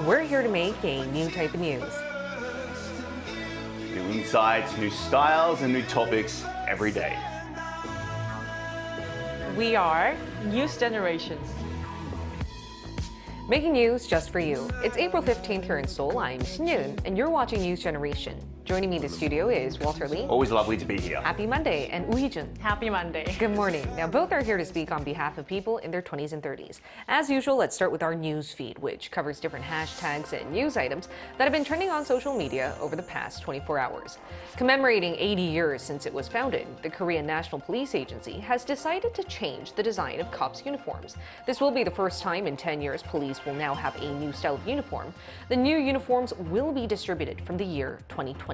We're here to make a new type of news. New insights, new styles, and new topics every day. We are News Generations. Making news just for you. It's April 15th here in Seoul. I'm Shin-Yoon, and you're watching News Generation. Joining me in the studio is Walter Lee. Always lovely to be here. Happy Monday, and Woo Hee-jun. Happy Monday. Good morning. Now, both are here to speak on behalf of people in their 20s and 30s. As usual, let's start with our news feed, which covers different hashtags and news items that have been trending on social media over the past 24 hours. Commemorating 80 years since it was founded, the Korean National Police Agency has decided to change the design of cops' uniforms. This will be the first time in 10 years police will now have a new style of uniform. The new uniforms will be distributed from the year 2026.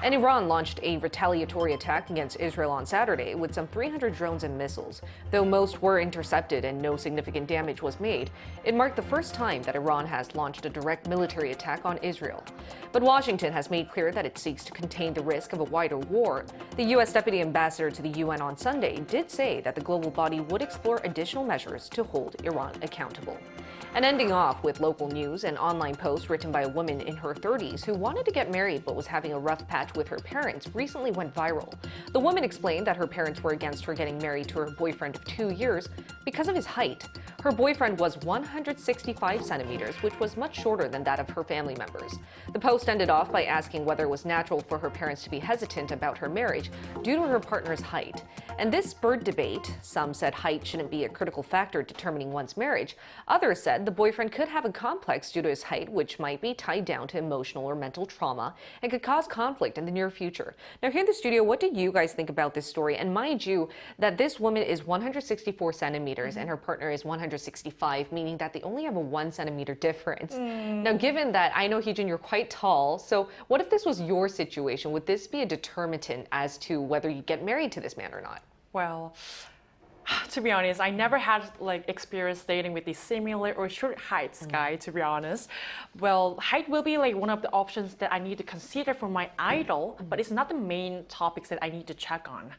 And Iran launched a retaliatory attack against Israel on Saturday with some 300 drones and missiles. Though most were intercepted and no significant damage was made, it marked the first time that Iran has launched a direct military attack on Israel. But Washington has made clear that it seeks to contain the risk of a wider war. The U.S. Deputy Ambassador to the UN on Sunday did say that the global body would explore additional measures to hold Iran accountable. And ending off with local news, an online post written by a woman in her 30s who wanted to get married but was having a rough patch with her parents recently went viral. The woman explained that her parents were against her getting married to her boyfriend of 2 years because of his height. Her boyfriend was 165 centimeters, which was much shorter than that of her family members. The post ended off by asking whether it was natural for her parents to be hesitant about her marriage due to her partner's height. And this spurred debate. Some said height shouldn't be a critical factor determining one's marriage. Others said the boyfriend could have a complex due to his height, which might be tied down to emotional or mental trauma and could cause conflict in the near future. Now, here in the studio, what do you guys think about this story? And mind you, that this woman is 164 centimeters and her partner is 165, meaning that they only have a 1 centimeter difference. Now, given that, I know, Hee-jun, you're quite tall, so what if this was your situation? Would this be a determinant as to whether you get married to this man or not? Well, to be honest, I never had experience dating with the similar or short heights guy, to be honest. Well, height will be one of the options that I need to consider for my idol, but it's not the main topics that I need to check on.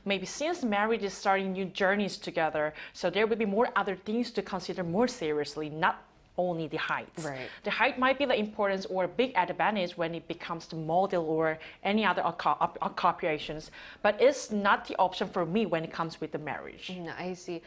Maybe since marriage is starting new journeys together, so there will be more other things to consider more seriously, not only the height. Right. The height might be the importance or a big advantage when it becomes the model or any other occupations, but it's not the option for me when it comes with the marriage. I see.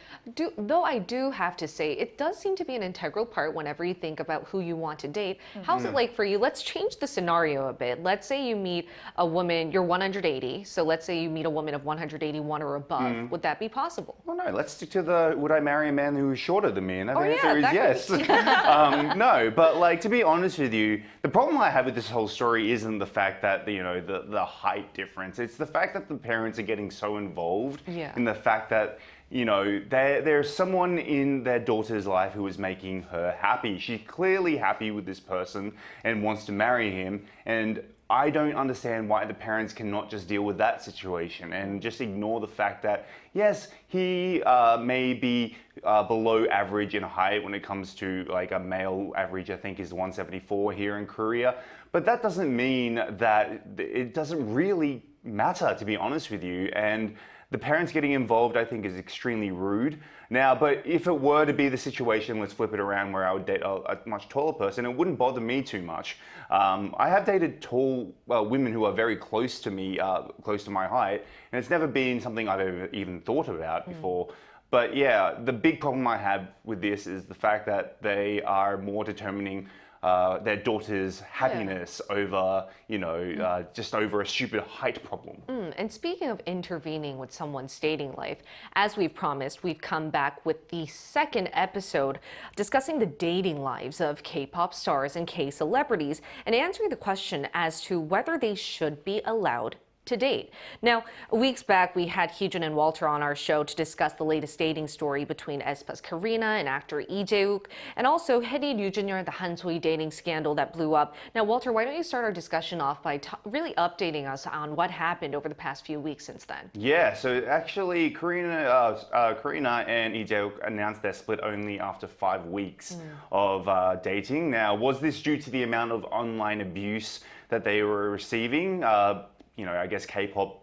Though I do have to say, it does seem to be an integral part whenever you think about who you want to date. How's it like for you? Let's change the scenario a bit. Let's say you meet a woman, you're 180, so let's say you meet a woman of 181 or above. Would that be possible? Well, no, let's stick to the would I marry a man who is shorter than me? And I think the that answer is yes. No, but to be honest with you, the problem I have with this whole story isn't the fact that the height difference. It's the fact that the parents are getting so involved in the fact that there's someone in their daughter's life who is making her happy. She's clearly happy with this person and wants to marry him, and I don't understand why the parents cannot just deal with that situation and just ignore the fact that, yes, he may be below average in height when it comes to a male average, I think is 174 here in Korea. But that doesn't mean that it doesn't really matter, to be honest with you. And the parents getting involved, I think, is extremely rude. Now, but if it were to be the situation, let's flip it around, where I would date a much taller person, it wouldn't bother me too much. I have dated tall women who are very close to me, close to my height, and it's never been something I've ever even thought about before. But yeah, the big problem I have with this is the fact that they are more determining their daughter's happiness over, just over a stupid height problem. And speaking of intervening with someone's dating life, as we've promised, we've come back with the second episode discussing the dating lives of K-pop stars and K-celebrities and answering the question as to whether they should be allowed to date. Now, weeks back, we had Hee-jun and Walter on our show to discuss the latest dating story between aespa's Karina and actor Lee Jae-wook, and also Hedy Ryu Jr., the Han So-hee dating scandal that blew up. Now, Walter, why don't you start our discussion off by really updating us on what happened over the past few weeks since then? Yeah, so actually, Karina and Lee Jae-wook announced their split only after 5 weeks of dating. Now, was this due to the amount of online abuse that they were receiving? I guess K-pop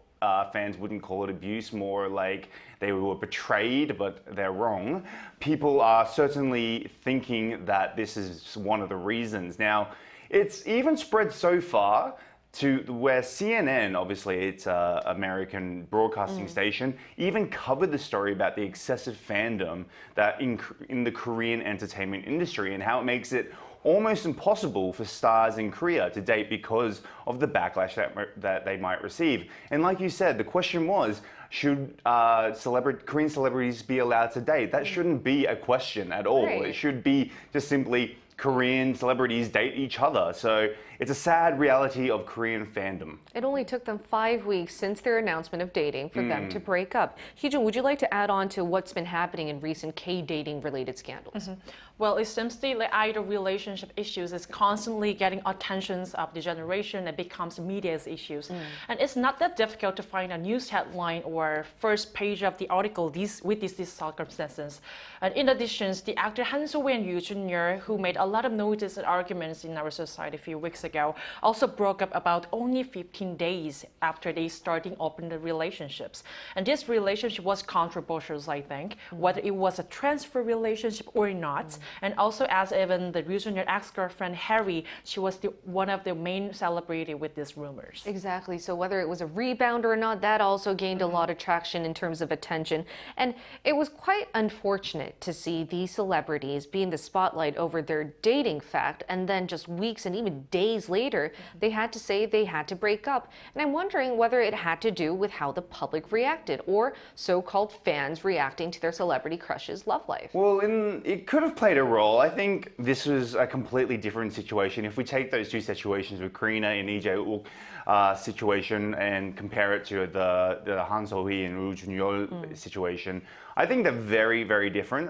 fans wouldn't call it abuse, more like they were betrayed, but they're wrong. People are certainly thinking that this is one of the reasons. Now, it's even spread so far to where CNN, obviously it's an American broadcasting station, even covered the story about the excessive fandom that in the Korean entertainment industry and how it makes it almost impossible for stars in Korea to date because of the backlash that they might receive. And like you said, the question was, should Korean celebrities be allowed to date? That shouldn't be a question at all. Right. It should be just simply Korean celebrities date each other. So it's a sad reality of Korean fandom. It only took them 5 weeks since their announcement of dating for them to break up. Hyejun, would you like to add on to what's been happening in recent K-dating related scandals? Well, it seems the idol relationship issues is constantly getting attentions of the generation and becomes media's issues. And it's not that difficult to find a news headline or first page of the article with these circumstances. And in addition, the actor Han So-woo and Yoo Jun-yeol, who made a lot of noise and arguments in our society a few weeks ago, also broke up about only 15 days after they started open the relationships. And this relationship was controversial, I think, whether it was a transfer relationship or not. And also, as even the Yoo Jun-yeol ex-girlfriend Harry, she was one of the main celebrity with these rumors. Exactly. So whether it was a rebound or not, that also gained a lot of traction in terms of attention. And it was quite unfortunate to see these celebrities be in the spotlight over their dating fact, and then just weeks and even days later, they had to say they had to break up. And I'm wondering whether it had to do with how the public reacted, or so-called fans reacting to their celebrity crush's love life. Well, it could have played a role. I think this was a completely different situation. If we take those two situations with Karina and Lee Jae-wook situation and compare it to the Han So-hee and Woo Jun-yeol situation, I think they're very, very different.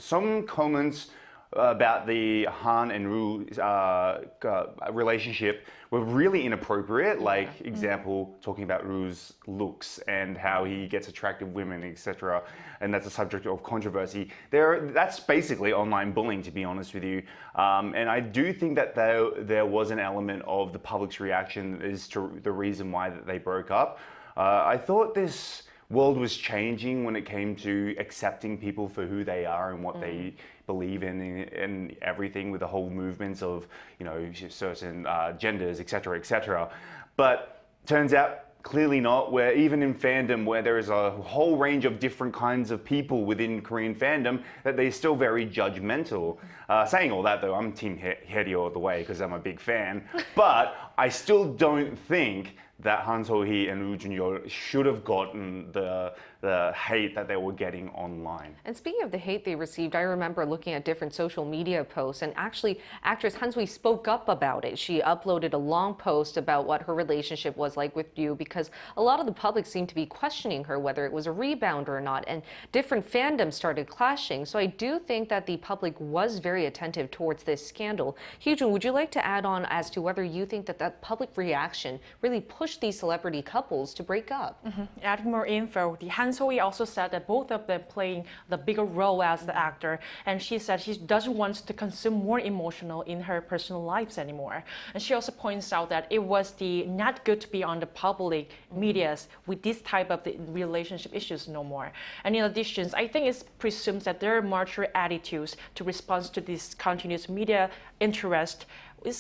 Some comments about the Han and Ru relationship were really inappropriate. Like, example, talking about Ru's looks and how he gets attractive women, etc. And that's a subject of controversy. That's basically online bullying, to be honest with you. And I do think that there was an element of the public's reaction as to the reason why that they broke up. I thought this world was changing when it came to accepting people for who they are and what they believe in and everything, with the whole movements of, you know, certain genders, etc., etc. But turns out clearly not, where even in fandom, where there is a whole range of different kinds of people within Korean fandom, that they're still very judgmental. Saying all that though, I'm Team Hedy all the way because I'm a big fan, but I still don't think that Han So-hee and Woo Jun-yeol should have gotten the hate that they were getting online. And speaking of the hate they received, I remember looking at different social media posts, and actually actress Han So-hee spoke up about it. She uploaded a long post about what her relationship was like with Yoo, because a lot of the public seemed to be questioning her whether it was a rebound or not, and different fandoms started clashing. So I do think that the public was very attentive towards this scandal. Hyejun, would you like to add on as to whether you think that that public reaction really pushed these celebrity couples to break up? Adding more info, the Han So-hee also said that both of them playing the bigger role as the actor, and she said she doesn't want to consume more emotional in her personal lives anymore. And she also points out that it was not good to be on the public medias with this type of the relationship issues no more. And in addition, I think it presumes that their mature attitudes to respond to this continuous media interest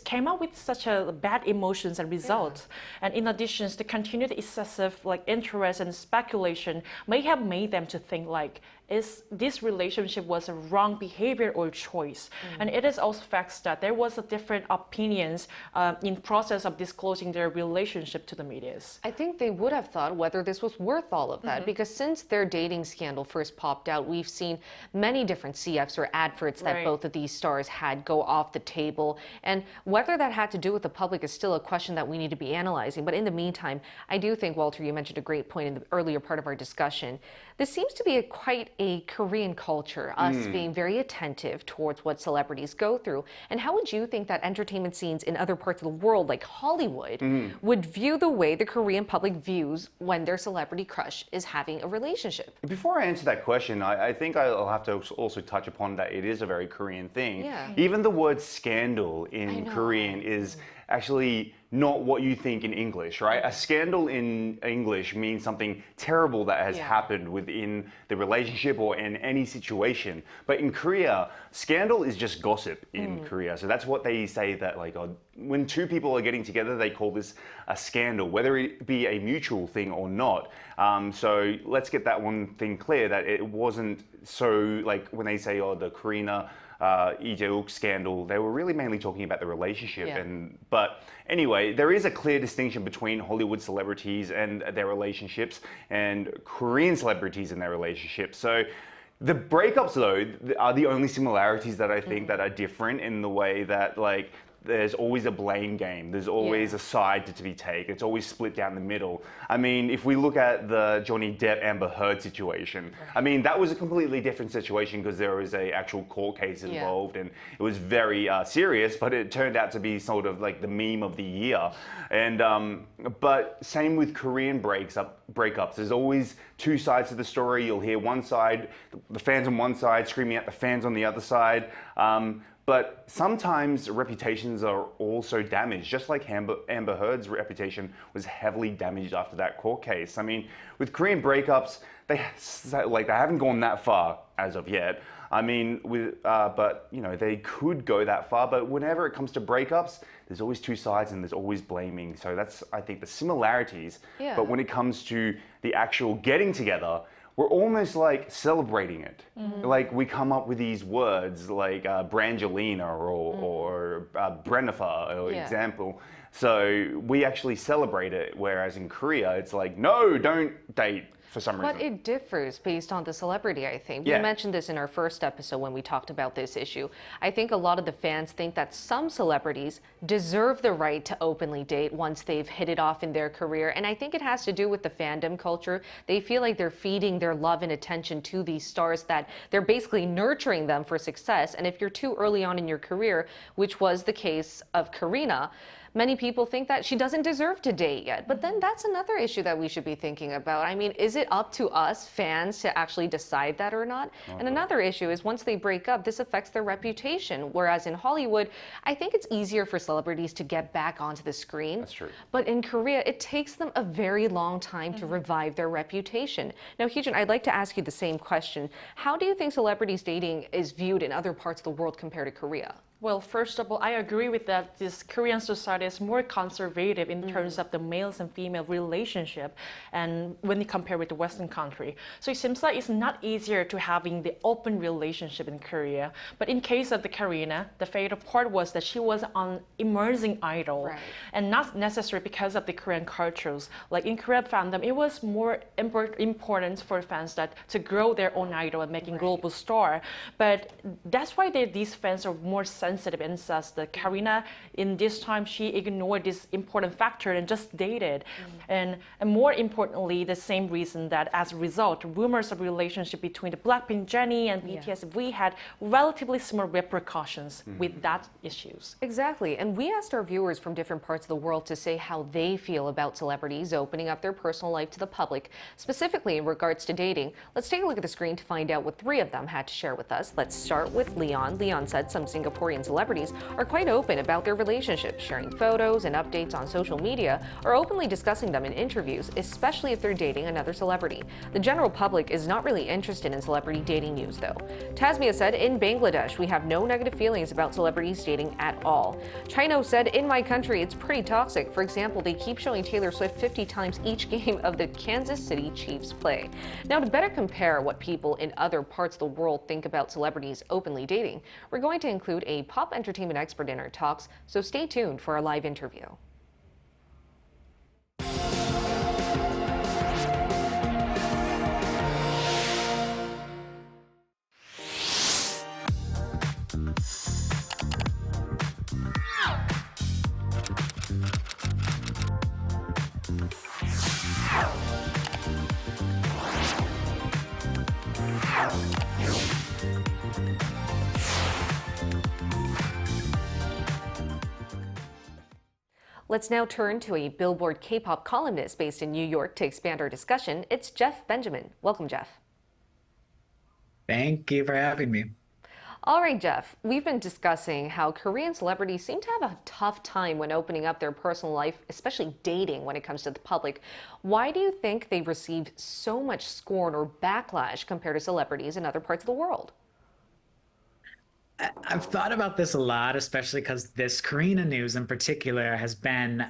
came out with such a bad emotions and results. And in addition, the continued excessive interest and speculation may have made them to think this relationship was a wrong behavior or choice. And it is also facts that there was a different opinions in process of disclosing their relationship to the medias. I think they would have thought whether this was worth all of that, because since their dating scandal first popped out, we've seen many different CFs or adverts that both of these stars had go off the table. And whether that had to do with the public is still a question that we need to be analyzing. But in the meantime, I do think, Walter, you mentioned a great point in the earlier part of our discussion. This seems to be quite a Korean culture, us being very attentive towards what celebrities go through. And how would you think that entertainment scenes in other parts of the world, like Hollywood, would view the way the Korean public views when their celebrity crush is having a relationship? Before I answer that question, I think I'll have to also touch upon that it is a very Korean thing. Yeah. Even the word scandal in Korean is actually not what you think in English, right? A scandal in English means something terrible that has happened within the relationship or in any situation. But in Korea, scandal is just gossip in Korea. So that's what they say, that like when two people are getting together, they call this a scandal, whether it be a mutual thing or not. So let's get that one thing clear, that it wasn't so like when they say, oh, the Karina Lee Jae-wook scandal, they were really mainly talking about the relationship. But anyway, there is a clear distinction between Hollywood celebrities and their relationships and Korean celebrities and their relationships. So the breakups, though, are the only similarities that I think that are different, in the way that, like, there's always a blame game. There's always a side to be taken. It's always split down the middle. I mean, if we look at the Johnny Depp Amber Heard situation, I mean, that was a completely different situation because there was a actual court case involved and it was very serious, but it turned out to be sort of like the meme of the year. And but same with Korean breakups. There's always two sides to the story. You'll hear one side, the fans on one side screaming at the fans on the other side. But sometimes reputations are also damaged, just like Amber Heard's reputation was heavily damaged after that court case. I mean, with Korean breakups, they haven't gone that far as of yet. I mean, but you know, they could go that far. But whenever it comes to breakups, there's always two sides and there's always blaming. So that's, I think, the similarities. But when it comes to the actual getting together, we're almost like celebrating it. Like we come up with these words like Brangelina or Brennifer, or example. So we actually celebrate it, whereas in Korea, it's like, no, don't date. For some reason. But it differs based on the celebrity, I think. We mentioned this in our first episode when we talked about this issue. I think a lot of the fans think that some celebrities deserve the right to openly date once they've hit it off in their career. And I think it has to do with the fandom culture. They feel like they're feeding their love and attention to these stars, that they're basically nurturing them for success. And if you're too early on in your career, which was the case of Karina, many people think that she doesn't deserve to date yet. But then that's another issue that we should be thinking about. I mean, is it up to us fans to actually decide that or not? And another issue is once they break up, this affects their reputation. Whereas in Hollywood, I think it's easier for celebrities to get back onto the screen. That's true. But in Korea, it takes them a very long time to revive their reputation. Now, Hyejin, I'd like to ask you the same question. How do you think celebrities dating is viewed in other parts of the world compared to Korea? Well, first of all, I agree with that. This Korean society is more conservative in terms of the males and female relationship, and when you compare with the Western country. So it seems like it's not easier to having the open relationship in Korea. But in case of the Karina, the fatal part was that she was an emerging idol, and not necessarily because of the Korean cultures. Like in Korean fandom, it was more important for fans that to grow their own idol and making global star. But that's why these fans are more sensitive and says that Karina, in this time, she ignored this important factor and just dated. And more importantly, the same reason that as a result, rumors of relationship between the Blackpink Jennie and BTS V had relatively similar repercussions with that issues. Exactly. And we asked our viewers from different parts of the world to say how they feel about celebrities opening up their personal life to the public, specifically in regards to dating. Let's take a look at the screen to find out what 3 of them had to share with us. Let's start with Leon. Leon said some Singaporean celebrities are quite open about their relationships, sharing photos and updates on social media, or openly discussing them in interviews, especially if they're dating another celebrity. The general public is not really interested in celebrity dating news, though. Tasmia said, in Bangladesh, we have no negative feelings about celebrities dating at all. Chino said, in my country, it's pretty toxic. For example, they keep showing Taylor Swift 50 times each game of the Kansas City Chiefs play. Now, to better compare what people in other parts of the world think about celebrities openly dating, we're going to include a pop entertainment expert in our talks, so stay tuned for our live interview. Let's now turn to a Billboard K-pop columnist based in New York to expand our discussion. It's Jeff Benjamin. Welcome, Jeff. Thank you for having me. All right, Jeff, we've been discussing how Korean celebrities seem to have a tough time when opening up their personal life, especially dating when it comes to the public. Why do you think they've received so much scorn or backlash compared to celebrities in other parts of the world? I've thought about this a lot, especially because this Karina news in particular has been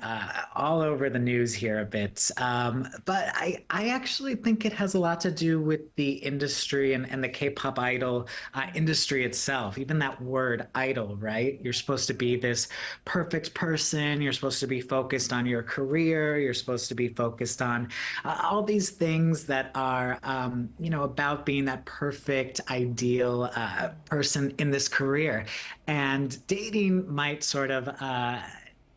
all over the news here a bit. But I actually think it has a lot to do with the industry and the K-pop idol industry itself. Even that word idol, right? You're supposed to be this perfect person. You're supposed to be focused on your career. You're supposed to be focused on all these things that are, about being that perfect, ideal person in this career. And dating might sort of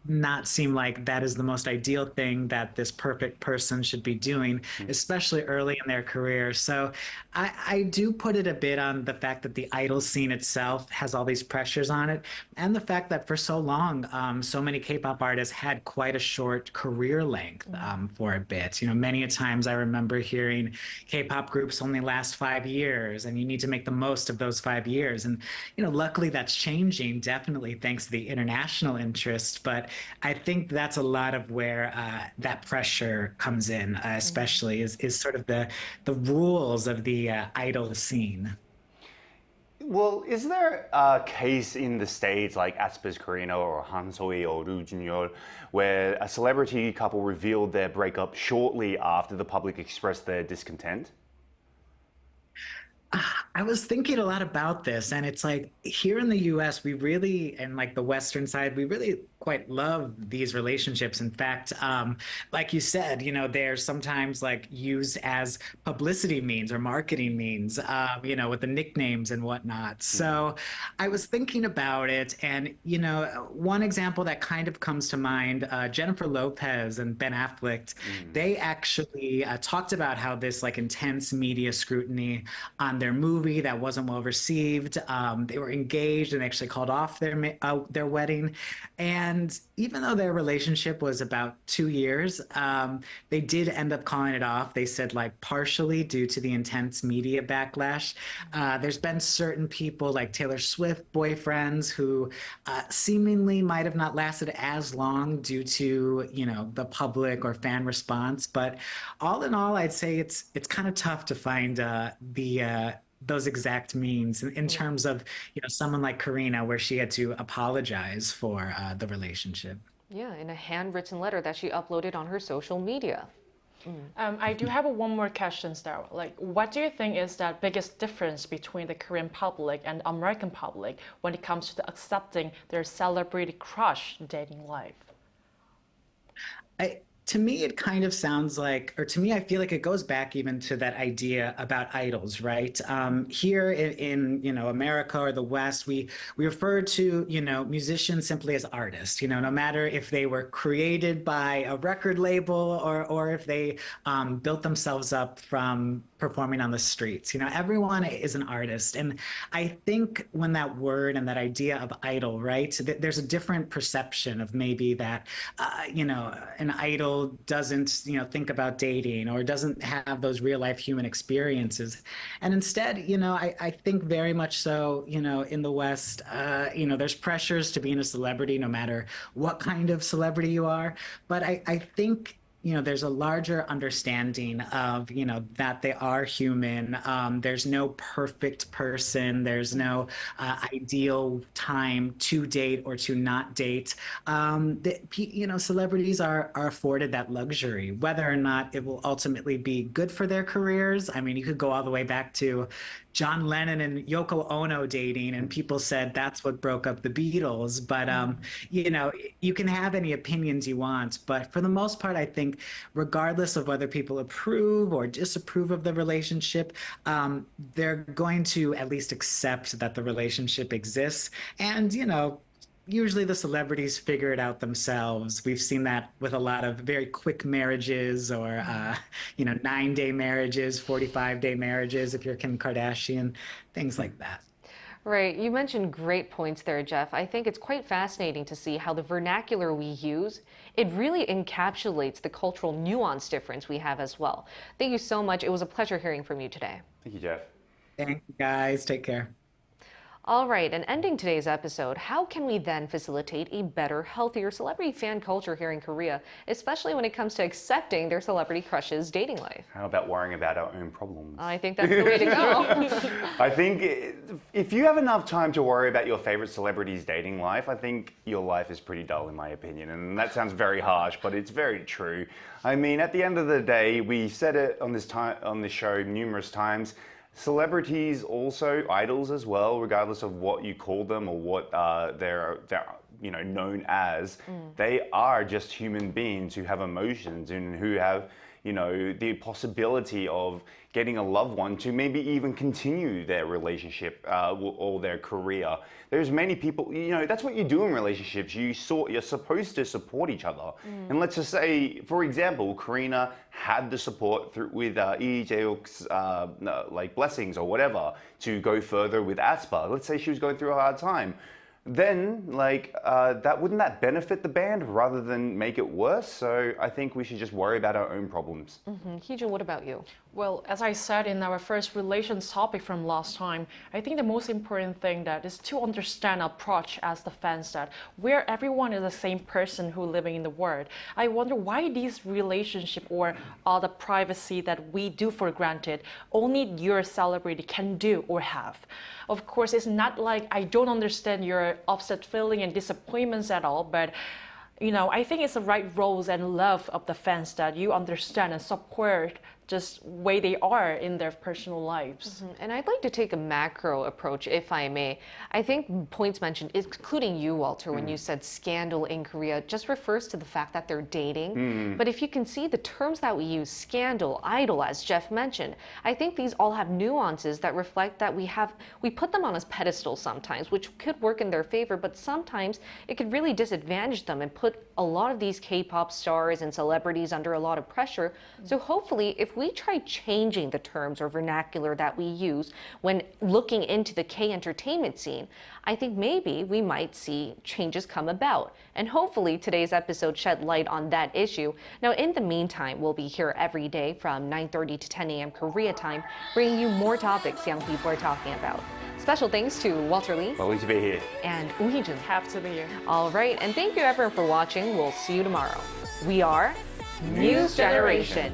not seem like that is the most ideal thing that this perfect person should be doing, especially early in their career. So I do put it a bit on the fact that the idol scene itself has all these pressures on it, and the fact that for so long, so many K-pop artists had quite a short career length for a bit. Many a times I remember hearing K-pop groups only last 5 years, and you need to make the most of those 5 years. And luckily that's changing, definitely thanks to the international interest. But I think that's a lot of where that pressure comes in, especially is sort of the rules of the idol scene. Well, is there a case in the States like Aespa's Karina or Han So-hee or Ru Jun-yeol where a celebrity couple revealed their breakup shortly after the public expressed their discontent? I was thinking a lot about this, and it's like here in the US, we really, and like the Western side, we really quite love these relationships. In fact, like you said, they're sometimes like used as publicity means or marketing means, with the nicknames and whatnot. So I was thinking about it, and, one example that kind of comes to mind, Jennifer Lopez and Ben Affleck, they actually talked about how this like intense media scrutiny on their movie that wasn't well received. They were engaged and they actually called off their wedding. And even though their relationship was about 2 years, they did end up calling it off. They said like partially due to the intense media backlash. There's been certain people like Taylor Swift boyfriends who seemingly might have not lasted as long due to, the public or fan response. But all in all, I'd say it's kind of tough to find those exact means in terms of someone like Karina, where she had to apologize for the relationship. Yeah, in a handwritten letter that she uploaded on her social media. I do have one more question though. Like, what do you think is the biggest difference between the Korean public and American public when it comes to accepting their celebrity crush dating life? To me, it kind of sounds like, or to me, I feel like it goes back even to that idea about idols, right? Here in America or the West, we refer to musicians simply as artists. No matter if they were created by a record label or if they built themselves up from performing on the streets. Everyone is an artist, and I think when that word and that idea of idol, right? There's a different perception of maybe that an idol doesn't think about dating or doesn't have those real life human experiences, and instead I think very much so in the West there's pressures to being a celebrity no matter what kind of celebrity you are, but I think there's a larger understanding of, that they are human. There's no perfect person. There's no ideal time to date or to not date. Celebrities are afforded that luxury, whether or not it will ultimately be good for their careers. I mean, you could go all the way back to John Lennon and Yoko Ono dating, and people said that's what broke up the Beatles. But, you can have any opinions you want. But for the most part, I think regardless of whether people approve or disapprove of the relationship, they're going to at least accept that the relationship exists. And, usually the celebrities figure it out themselves. We've seen that with a lot of very quick marriages or, 9-day marriages, 45-day marriages, if you're Kim Kardashian, things like that. Right. You mentioned great points there, Jeff. I think it's quite fascinating to see how the vernacular we use, it really encapsulates the cultural nuance difference we have as well. Thank you so much. It was a pleasure hearing from you today. Thank you, Jeff. Thank you, guys. Take care. All right, and ending today's episode, how can we then facilitate a better, healthier celebrity fan culture here in Korea, especially when it comes to accepting their celebrity crushes' dating life? How about worrying about our own problems? I think that's the way to go. I think if you have enough time to worry about your favorite celebrity's dating life, I think your life is pretty dull in my opinion. And that sounds very harsh, but it's very true. I mean, at the end of the day, we said it on this show numerous times, celebrities also idols as well, regardless of what you call them or what they're known as. They are just human beings who have emotions and who have the possibility of getting a loved one to maybe even continue their relationship or their career. There's many people, that's what you do in relationships. You're supposed to support each other. And let's just say, for example, Karina had the support with Lee Jae-hyuk's blessings or whatever to go further with aespa. Let's say she was going through a hard time. Then, wouldn't that benefit the band rather than make it worse? So I think we should just worry about our own problems. Heejun, what about you? Well, as I said in our first relations topic from last time, I think the most important thing that is to understand approach as the fans that where everyone is the same person who living in the world. I wonder why these relationship or the privacy that we do for granted only your celebrity can do or have. Of course, it's not like I don't understand your upset feeling and disappointments at all, but I think it's the right roles and love of the fans that you understand and support just way they are in their personal lives. And I'd like to take a macro approach, if I may. I think points mentioned, including you, Walter, when you said scandal in Korea, just refers to the fact that they're dating. But if you can see the terms that we use, scandal, idol, as Jeff mentioned, I think these all have nuances that reflect that we put them on a pedestal sometimes, which could work in their favor, but sometimes it could really disadvantage them and put a lot of these K-pop stars and celebrities under a lot of pressure. So hopefully, if we try changing the terms or vernacular that we use when looking into the K-entertainment scene, I think maybe we might see changes come about. And hopefully today's episode shed light on that issue. Now, in the meantime, we'll be here every day from 9:30 to 10 a.m. Korea time, bringing you more topics young people are talking about. Special thanks to Walter Lee. Lovely to be here. And Hee-jun. Have to be here. All right, and thank you everyone for watching. We'll see you tomorrow. We are News Generation.